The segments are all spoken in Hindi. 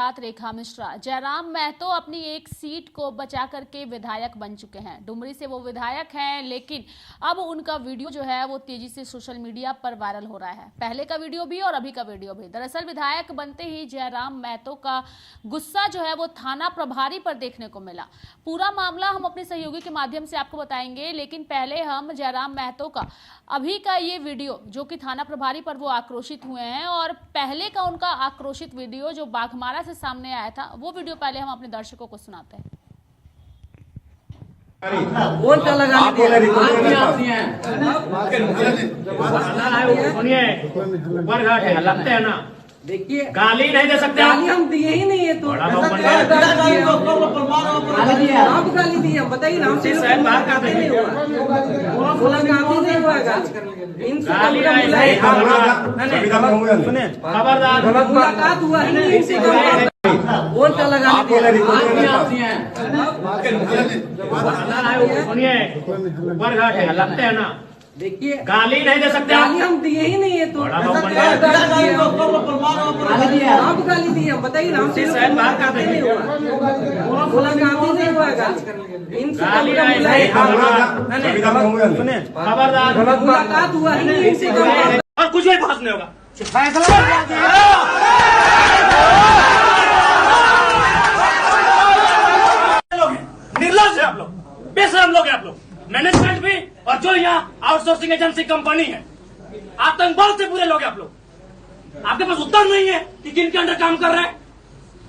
साथ रेखा मिश्रा। जयराम महतो अपनी एक सीट को बचा करके विधायक बन चुके हैं। डुमरी से वो विधायक हैं, लेकिन अब उनका वीडियो जो है वो तेजी से सोशल मीडिया पर वायरल हो रहा है। पहले का वीडियो भी और अभी का वीडियो भी। दरअसल विधायक बनते ही जयराम महतो का गुस्सा जो है वो थाना प्रभारी पर देखने को मिला। पूरा मामला हम अपने सहयोगी के माध्यम से आपको बताएंगे, लेकिन पहले हम जयराम महतो का अभी का ये वीडियो जो कि थाना प्रभारी पर वो आक्रोशित हुए हैं, और पहले का उनका आक्रोशित वीडियो जो बाघमारा से सामने आया था, वो वीडियो पहले हम अपने दर्शकों को सुनाते हैं। लगते हैं ना, देखिए गाली नहीं दे सकते। गाली हम दिए ही नहीं है तो आप गाली दिए, हम बताइए ना। हमसे बाहर का नहीं हुआ, नहीं हुआ खबरदार मुलाकात हुआ ही नहीं इनसे। बोल क्या लगा सुनिए, ऊपर घाट है, लगते हैं ना, देखिए गाली नहीं दे सकते। गाली हम दिए ही नहीं है तो आप गाली दिए, हम बताइए ना। हमसे बाहर का नहीं हुआ, मुलाकात ही नहीं हुआ खबरदार मुलाकात हुआ ही नहीं इनसे। और कुछ भी बहस नहीं होगा। निर्लज है आप लोग, बेशरम लोग हैं आप लोग। मैनेजमेंट भी और जो यहाँ आउटसोर्सिंग एजेंसी कंपनी है, आतंकवाद से पूरे लोग हैं आप लोग। आपके पास उत्तर नहीं है कि किन के अंडर काम कर रहे हैं।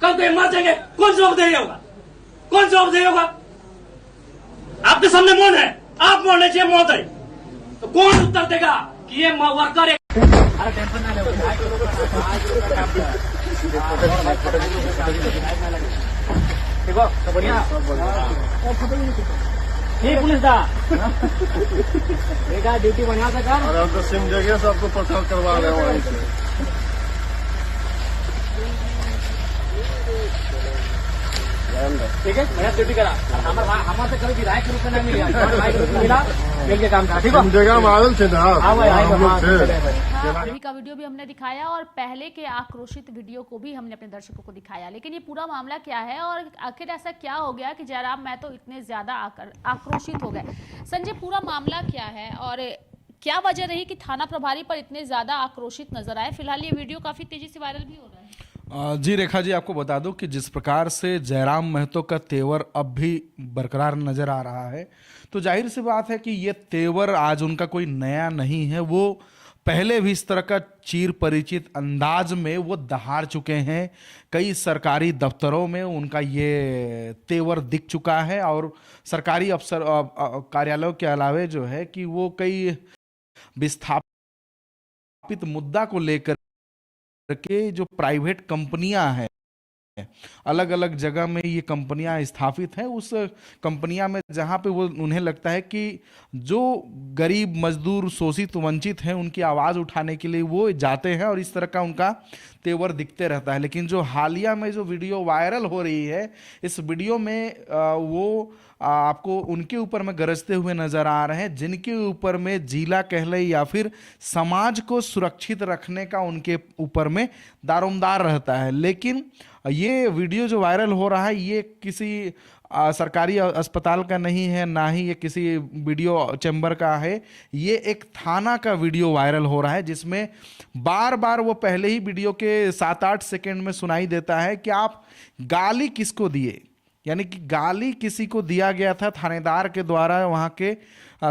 कल को मर जाएंगे, कौन जवाब दे होगा? कौन जवाब दे होगा? आपके सामने मौन है, आप मौन है, महोदय, तो कौन उत्तर देगा कि ये वर्कर है? देखो तो बढ़िया ठीक पुलिस दा बेटा ड्यूटी बना कर। और हम तो सिम जगह से आपको पता करवा रहे हैं वहीं से। ठीक है, मेरा ड्यूटी करा हमारे कभी विधायक के रूप में नहीं मिला, मिल के काम करा। ठीक है, जगह मालूम थे ना अभी का वीडियो भी हमने दिखाया और पहले के आक्रोशित वीडियो को भी हमने अपने दर्शकों को दिखाया, लेकिन ये पूरा मामला क्या है और आखिर ऐसा क्या हो गया कि जयराम महतो इतने ज्यादा आक्रोशित हो गए। संजय, पूरा मामला क्या है और क्या वजह रही कि थाना प्रभारी पर इतने ज्यादा आक्रोशित नजर आए? फिलहाल ये वीडियो काफी तेजी से वायरल भी हो रहा है। जी रेखा जी, आपको बता दूं कि जिस प्रकार से जयराम महतो का तेवर अब भी बरकरार नजर आ रहा है, तो जाहिर सी बात है कि ये तेवर आज उनका कोई नया नहीं है। वो पहले भी इस तरह का चीर परिचित अंदाज में वो दहाड़ चुके हैं। कई सरकारी दफ्तरों में उनका ये तेवर दिख चुका है और सरकारी अफसर कार्यालयों के अलावे जो है कि वो कई विस्थापित मुद्दा को लेकर के जो प्राइवेट कंपनियां हैं, अलग अलग जगह में ये कंपनियां स्थापित हैं, उस कंपनियां में जहां पे वो उन्हें लगता है कि जो गरीब मजदूर शोषित वंचित हैं उनकी आवाज़ उठाने के लिए वो जाते हैं और इस तरह का उनका तेवर दिखते रहता है। लेकिन जो हालिया में जो वीडियो वायरल हो रही है, इस वीडियो में वो आपको उनके ऊपर में गरजते हुए नजर आ रहे हैं जिनके ऊपर में जिला कह ले या फिर समाज को सुरक्षित रखने का उनके ऊपर में दारोमदार रहता है। लेकिन ये वीडियो जो वायरल हो रहा है ये किसी सरकारी अस्पताल का नहीं है, ना ही ये किसी वीडियो चैम्बर का है। ये एक थाना का वीडियो वायरल हो रहा है जिसमें बार बार वो पहले ही वीडियो के 7-8 सेकंड में सुनाई देता है कि आप गाली किसको दिए, यानी कि गाली किसी को दिया गया था थानेदार के द्वारा, वहाँ के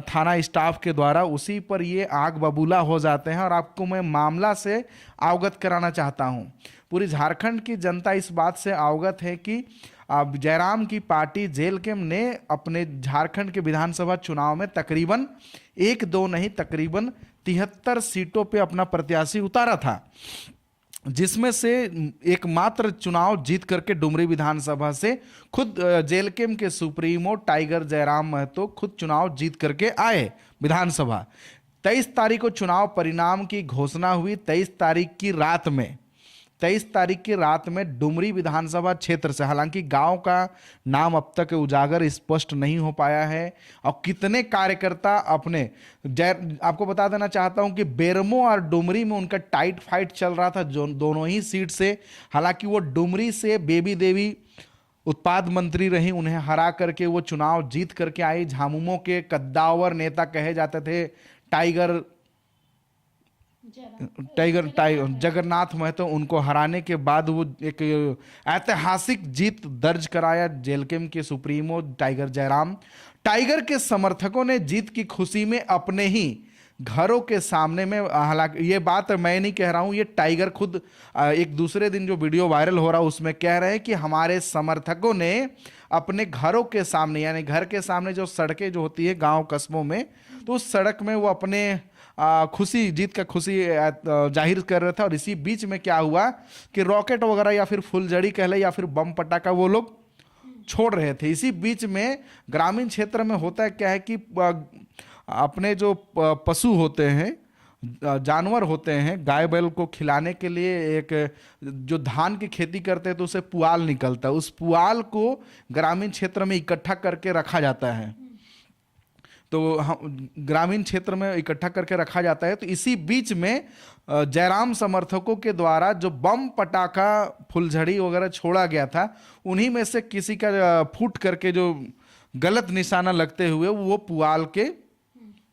थाना स्टाफ के द्वारा, उसी पर ये आग बबूला हो जाते हैं। और आपको मैं मामला से अवगत कराना चाहता हूँ। पूरी झारखंड की जनता इस बात से अवगत है कि जयराम की पार्टी जेलकेम ने अपने झारखंड के विधानसभा चुनाव में तकरीबन 1-2 नहीं तकरीबन 73 सीटों पे अपना प्रत्याशी उतारा था, जिसमें से एकमात्र चुनाव जीत करके डुमरी विधानसभा से खुद जेलकेम के सुप्रीमो टाइगर जयराम महतो खुद चुनाव जीत करके आए विधानसभा। 23 तारीख को चुनाव परिणाम की घोषणा हुई। 23 तारीख की रात में 23 तारीख की रात में डुमरी विधानसभा क्षेत्र से, हालांकि गांव का नाम अब तक उजागर स्पष्ट नहीं हो पाया है, और कितने कार्यकर्ता अपने आपको बता देना चाहता हूं कि बेरमो और डुमरी में उनका टाइट फाइट चल रहा था जो दोनों ही सीट से। हालांकि वो डुमरी से बेबी देवी उत्पाद मंत्री रही, उन्हें हरा करके वो चुनाव जीत करके आई। झामुमो के कद्दावर नेता कहे जाते थे टाइगर जगन्नाथ महतो, उनको हराने के बाद वो एक ऐतिहासिक जीत दर्ज कराया जेलकेम के सुप्रीमो टाइगर जयराम। टाइगर के समर्थकों ने जीत की खुशी में अपने ही घरों के सामने में, हालांकि ये बात मैं नहीं कह रहा हूं, ये टाइगर खुद एक दूसरे दिन जो वीडियो वायरल हो रहा है उसमें कह रहे हैं कि हमारे समर्थकों ने अपने घरों के सामने, यानी घर के सामने जो सड़कें जो होती है गांव कस्बों में, तो उस सड़क में वो अपने खुशी, जीत का खुशी जाहिर कर रहे थे। और इसी बीच में क्या हुआ कि रॉकेट वगैरह या फिर फुलझड़ी कह ले या फिर बम पटाखा वो लोग छोड़ रहे थे। इसी बीच में ग्रामीण क्षेत्र में होता क्या है कि अपने जो पशु होते हैं, जानवर होते हैं, गाय बैल को खिलाने के लिए एक जो धान की खेती करते हैं तो उसे पुआल निकलता है, उस पुआल को ग्रामीण क्षेत्र में इकट्ठा करके रखा जाता है। तो ग्रामीण क्षेत्र में इकट्ठा करके रखा जाता है। तो इसी बीच में जयराम समर्थकों के द्वारा जो बम पटाखा फुलझड़ी वगैरह छोड़ा गया था, उन्हीं में से किसी का फूट करके जो गलत निशाना लगते हुए वो पुआल के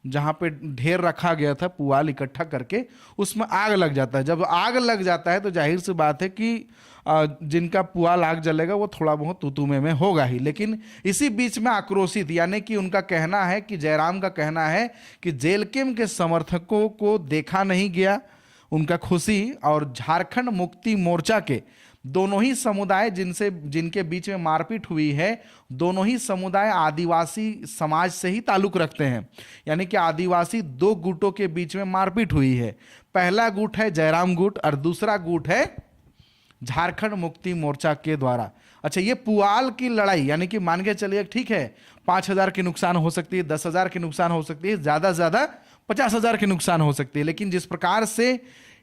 जहाँ पे ढेर रखा गया था, पुआल इकट्ठा करके उसमें आग लग जाता है। जब आग लग जाता है तो जाहिर सी बात है कि जिनका पुआल आग जलेगा वो थोड़ा बहुत तूतुमे में होगा ही। लेकिन इसी बीच में आक्रोशित, यानी कि उनका कहना है कि जयराम का कहना है कि जेलकेम के समर्थकों को देखा नहीं गया, उनका खुशी और झारखंड मुक्ति मोर्चा के दोनों ही समुदाय जिनके बीच में मारपीट हुई है, दोनों ही समुदाय आदिवासी समाज से ही ताल्लुक रखते हैं। यानी कि आदिवासी दो गुटों के बीच में मारपीट हुई है। पहला गुट है जयराम गुट और दूसरा गुट है झारखंड मुक्ति मोर्चा के द्वारा। अच्छा, ये पुआल की लड़ाई, यानी कि मान के चलिए ठीक है 5,000 की नुकसान हो सकती है, 10,000 की नुकसान हो सकती है, ज्यादा से ज्यादा 50,000 की नुकसान हो सकती है। लेकिन जिस प्रकार से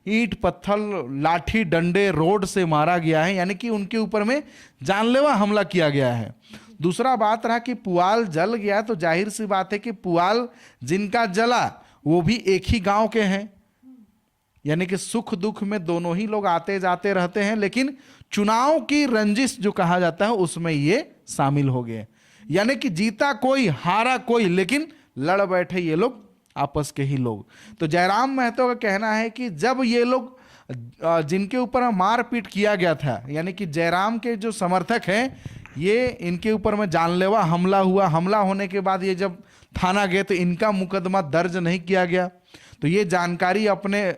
ईंट पत्थर लाठी डंडे रोड से मारा गया है, यानी कि उनके ऊपर में जानलेवा हमला किया गया है। दूसरा बात रहा कि पुआल जल गया, तो जाहिर सी बात है कि पुआल जिनका जला वो भी एक ही गांव के हैं, यानी कि सुख दुख में दोनों ही लोग आते जाते रहते हैं। लेकिन चुनाव की रंजिश जो कहा जाता है उसमें ये शामिल हो गए, यानी कि जीता कोई हारा कोई, लेकिन लड़ बैठे ये लोग आपस के ही लोग। तो जयराम महतो का कहना है कि जब ये लोग जिनके ऊपर मारपीट किया गया था, यानी कि जयराम के जो समर्थक हैं, ये इनके ऊपर में जानलेवा हमला हुआ। हमला होने के बाद ये जब थाना गए तो इनका मुकदमा दर्ज नहीं किया गया। तो ये जानकारी अपने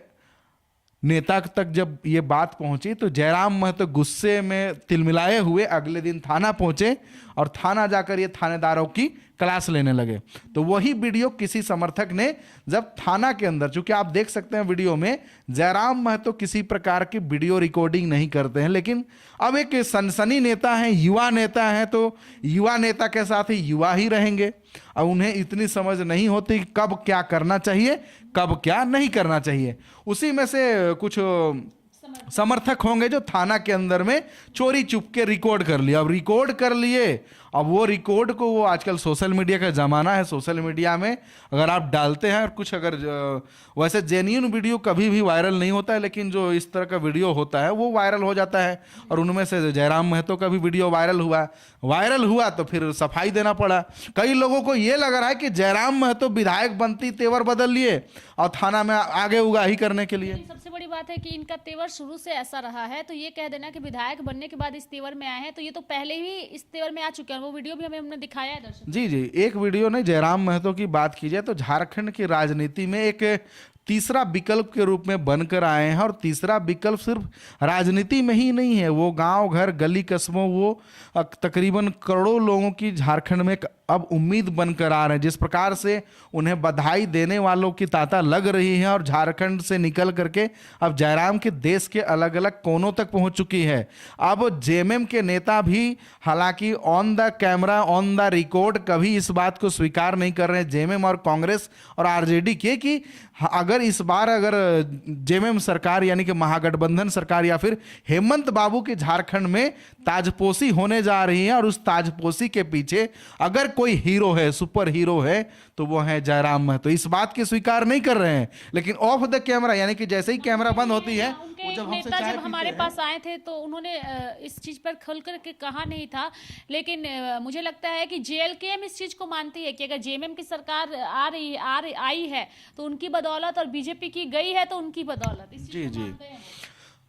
नेता तक जब ये बात पहुंची तो जयराम महतो गुस्से में तिलमिलाए हुए अगले दिन थाना पहुंचे और थाना जाकर ये थानेदारों की क्लास लेने लगे। तो वही वीडियो किसी समर्थक ने जब थाना के अंदर, चूंकि आप देख सकते हैं वीडियो में जयराम महतो किसी प्रकार की वीडियो रिकॉर्डिंग नहीं करते हैं, लेकिन अब एक सनसनी नेता है, युवा नेता है, तो युवा नेता के साथ ही युवा ही रहेंगे। अब उन्हें इतनी समझ नहीं होती कब क्या करना चाहिए कब क्या नहीं करना चाहिए। उसी में से कुछ समर्थक होंगे जो थाना के अंदर में चोरी चुपके रिकॉर्ड कर लिया। अब रिकॉर्ड कर लिए, अब वो रिकॉर्ड को, वो आजकल सोशल मीडिया का ज़माना है, सोशल मीडिया में अगर आप डालते हैं और कुछ अगर वैसे जेन्युइन वीडियो कभी भी वायरल नहीं होता है, लेकिन जो इस तरह का वीडियो होता है वो वायरल हो जाता है। और उनमें से जयराम महतो का भी वीडियो वायरल हुआ तो फिर सफाई देना पड़ा। कई लोगों को ये लग रहा है कि जयराम महतो विधायक बनती तेवर बदल लिए और थाना में आगे उगाही करने के लिए। सबसे बड़ी बात है कि इनका तेवर शुरू से ऐसा रहा है, तो ये कह देना कि विधायक बनने के बाद इस तेवर में आए हैं, तो ये तो पहले ही इस तेवर में आ चुके हैं। वो वीडियो भी हमने दिखाया है दर्शक। जी, एक वीडियो ने जयराम महतो की बात की जाए तो झारखंड की राजनीति में एक तीसरा विकल्प के रूप में बनकर आए हैं। और तीसरा विकल्प सिर्फ राजनीति में ही नहीं है, वो गांव घर गली कस्बों, वो तकरीबन करोड़ों लोगों की झारखंड में अब उम्मीद बनकर आ रहे हैं। जिस प्रकार से उन्हें बधाई देने वालों की तांता लग रही है और झारखंड से निकल करके अब जयराम के देश के अलग अलग कोनों तक पहुंच चुकी है। अब जेएमएम के नेता भी हालांकि on the camera on the record कभी इस बात को स्वीकार नहीं कर रहे हैं, जेएमएम और कांग्रेस और आरजेडी के, कि अगर इस बार अगर जेएमएम सरकार यानी कि महागठबंधन सरकार या फिर हेमंत बाबू के झारखंड में ताजपोशी होने जा रही है और उस ताजपोशी के पीछे अगर कोई हीरो है, सुपर हीरो है, तो वो है जयराम महतो। इस बात की स्वीकार नहीं कर रहे हैं, लेकिन ऑफ द कैमरा यानी कि जैसे ही कैमरा बंद होती है, उनके नेता जब हमारे पास आए थे तो उन्होंने इस चीज पर खुल करके कहा नहीं था, लेकिन मुझे लगता है कि जेएलकेएम इस चीज को मानती है कि अगर जेएमएम की सरकार आई है तो उनकी बदौलत, और बीजेपी की गई है तो उनकी बदौलत। इस चीज को मानते हैं।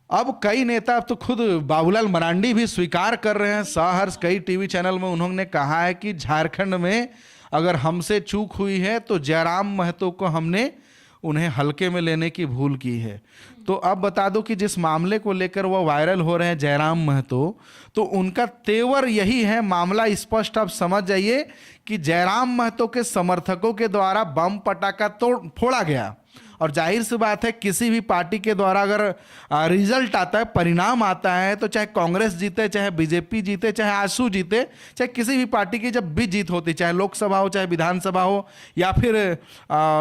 अब कई नेता, अब तो खुद बाबूलाल मरांडी भी स्वीकार कर रहे हैं, सहर्ष कई टीवी चैनल में उन्होंने कहा है कि झारखंड में अगर हमसे चूक हुई है तो जयराम महतो को हमने उन्हें हल्के में लेने की भूल की है। तो अब बता दो कि जिस मामले को लेकर वो वायरल हो रहे हैं जयराम महतो, तो उनका तेवर यही है, मामला स्पष्ट आप समझ जाइए कि जयराम महतो के समर्थकों के द्वारा बम पटाखा फोड़ा गया। और जाहिर सी बात है किसी भी पार्टी के द्वारा अगर रिजल्ट आता है, परिणाम आता है, तो चाहे कांग्रेस जीते, चाहे बीजेपी जीते, चाहे आजसू जीते, चाहे किसी भी पार्टी की जब भी जीत होती, चाहे लोकसभा हो, चाहे विधानसभा हो, या फिर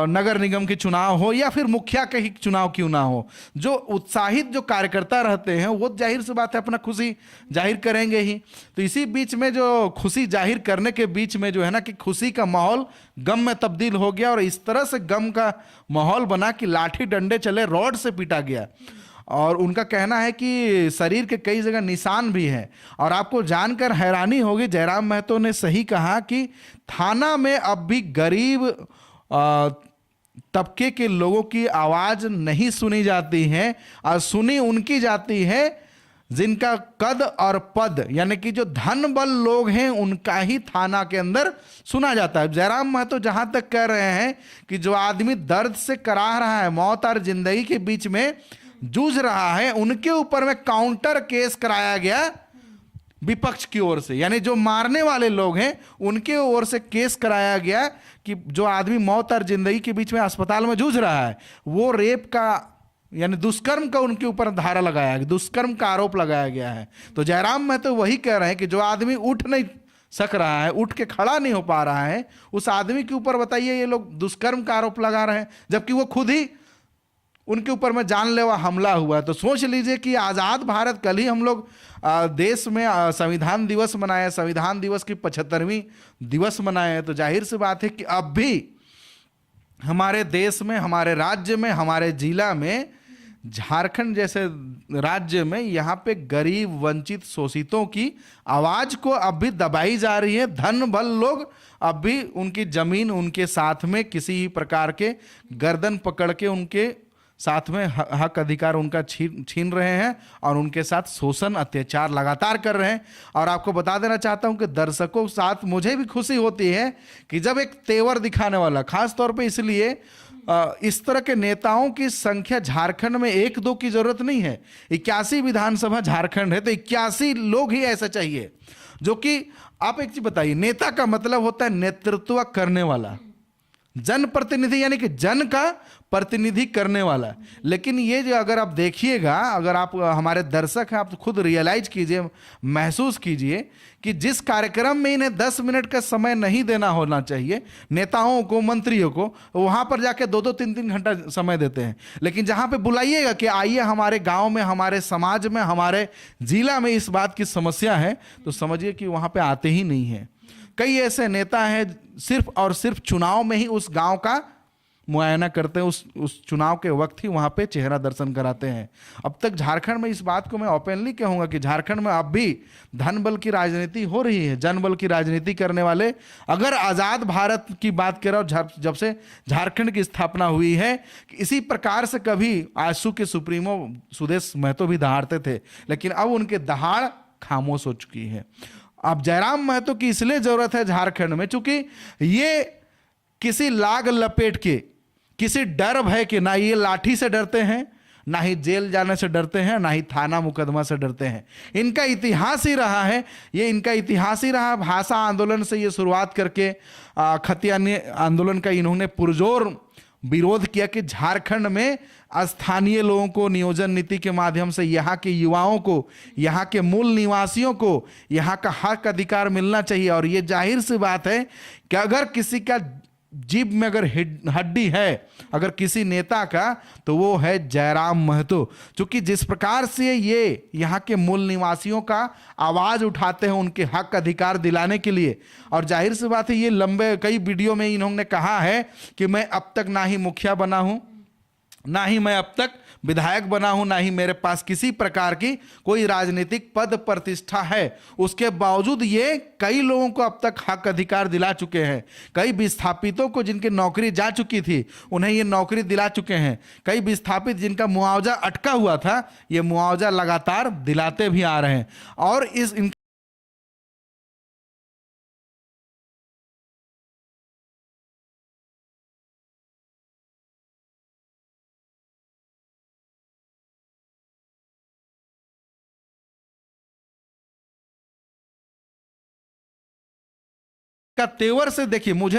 नगर निगम के चुनाव हो, या फिर मुखिया के ही चुनाव क्यों ना हो, जो उत्साहित जो कार्यकर्ता रहते हैं वो जाहिर सी बात है अपना खुशी जाहिर करेंगे ही। तो इसी बीच में जो खुशी जाहिर करने के बीच में जो है ना कि खुशी का माहौल गम में तब्दील हो गया, और इस तरह से गम का माहौल बना कि लाठी डंडे चले, रॉड से पीटा गया। और उनका कहना है कि शरीर के कई जगह निशान भी हैं। और आपको जानकर हैरानी होगी, जयराम महतो ने सही कहा कि थाना में अब भी गरीब तबके के लोगों की आवाज नहीं सुनी जाती है, और सुनी उनकी जाती है जिनका कद और पद यानी कि जो धन बल लोग हैं उनका ही थाना के अंदर सुना जाता है। जयराम महतो जहां तक कह रहे हैं कि जो आदमी दर्द से कराह रहा है, मौत और जिंदगी के बीच में जूझ रहा है, उनके ऊपर में काउंटर केस कराया गया विपक्ष की ओर से, यानी जो मारने वाले लोग हैं उनके ओर से केस कराया गया कि जो आदमी मौत और जिंदगी के बीच में अस्पताल में जूझ रहा है वो रेप का यानी दुष्कर्म का उनके ऊपर धारा लगाया गया, दुष्कर्म का आरोप लगाया गया है। तो जयराम महतो वही कह रहे हैं कि जो आदमी उठ नहीं सक रहा है, उठ के खड़ा नहीं हो पा रहा है, उस आदमी के ऊपर बताइए ये लोग दुष्कर्म का आरोप लगा रहे हैं, जबकि वो खुद ही उनके ऊपर में जानलेवा हमला हुआ है। तो सोच लीजिए कि आज़ाद भारत, कल ही हम लोग देश में संविधान दिवस मनाए, संविधान दिवस की 75वीं दिवस मनाए हैं। तो जाहिर सी बात है कि अब भी हमारे देश में, हमारे राज्य में, हमारे जिला में, झारखंड जैसे राज्य में यहाँ पे गरीब वंचित शोषितों की आवाज को अब भी दबाई जा रही है। धन बल लोग अब भी उनकी जमीन उनके साथ में किसी ही प्रकार के गर्दन पकड़ के उनके साथ में हक अधिकार उनका छीन रहे हैं और उनके साथ शोषण अत्याचार लगातार कर रहे हैं। और आपको बता देना चाहता हूं कि दर्शकों के साथ मुझे भी खुशी होती है कि जब एक तेवर दिखाने वाला, खास तौर पे इसलिए इस तरह के नेताओं की संख्या झारखंड में 1-2 की जरूरत नहीं है, 81 विधानसभा झारखंड है, तो 81 लोग ही ऐसा चाहिए जो कि, आप एक चीज बताइए, नेता का मतलब होता है नेतृत्व करने वाला, जनप्रतिनिधि यानी कि जन का प्रतिनिधि करने वाला। लेकिन ये जो अगर आप देखिएगा, अगर आप हमारे दर्शक हैं, आप तो खुद रियलाइज कीजिए, महसूस कीजिए कि जिस कार्यक्रम में इन्हें 10 मिनट का समय नहीं देना होना चाहिए नेताओं को, मंत्रियों को, वहां पर जाके 2-2, 3-3 घंटा समय देते हैं। लेकिन जहां पे बुलाइएगा कि आइए हमारे गांव में, हमारे समाज में, हमारे जिला में इस बात की समस्या है, तो समझिए कि वहां पे आते ही नहीं है। कई ऐसे नेता हैं सिर्फ और सिर्फ चुनाव में ही उस गांव का मुआयना करते हैं, उस चुनाव के वक्त ही वहां पे चेहरा दर्शन कराते हैं। अब तक झारखंड में, इस बात को मैं ओपनली कहूंगा कि झारखंड में अब भी धन बल की राजनीति हो रही है, जन बल की राजनीति करने वाले। अगर आजाद भारत की बात करें, जब से झारखंड की स्थापना हुई है, इसी प्रकार से कभी आजसू के सुप्रीमो सुदेश महतो भी दहाड़ते थे, लेकिन अब उनके दहाड़ खामोश हो चुकी है। अब जयराम महतो की इसलिए जरूरत है झारखंड में, चूंकि ये किसी लाग लपेट के, किसी डर भय के, ना ये लाठी से डरते हैं, ना ही जेल जाने से डरते हैं, ना ही थाना मुकदमा से डरते हैं। इनका इतिहास ही रहा है, ये इनका इतिहास ही रहा। भाषा आंदोलन से ये शुरुआत करके खतिया आंदोलन का इन्होंने पुरजोर विरोध किया कि झारखंड में स्थानीय लोगों को नियोजन नीति के माध्यम से यहाँ के युवाओं को, यहाँ के मूल निवासियों को यहाँ का हक अधिकार मिलना चाहिए। और ये जाहिर सी बात है कि अगर किसी का जीभ में अगर हड्डी है, अगर किसी नेता का, तो वो है जयराम महतो। क्योंकि जिस प्रकार से ये यहाँ के मूल निवासियों का आवाज उठाते हैं उनके हक अधिकार दिलाने के लिए, और जाहिर सी बात है ये लंबे कई वीडियो में इन्होंने कहा है कि मैं अब तक ना ही मुखिया बना हूं, ना ही मैं अब तक विधायक बना हूं, ना ही मेरे पास किसी प्रकार की कोई राजनीतिक पद प्रतिष्ठा है। उसके बावजूद ये कई लोगों को अब तक हक अधिकार दिला चुके हैं। कई विस्थापितों को जिनकी नौकरी जा चुकी थी उन्हें ये नौकरी दिला चुके हैं। कई विस्थापित जिनका मुआवजा अटका हुआ था, ये मुआवजा लगातार दिलाते भी आ रहे हैं। और इस का तेवर से देखिए, मुझे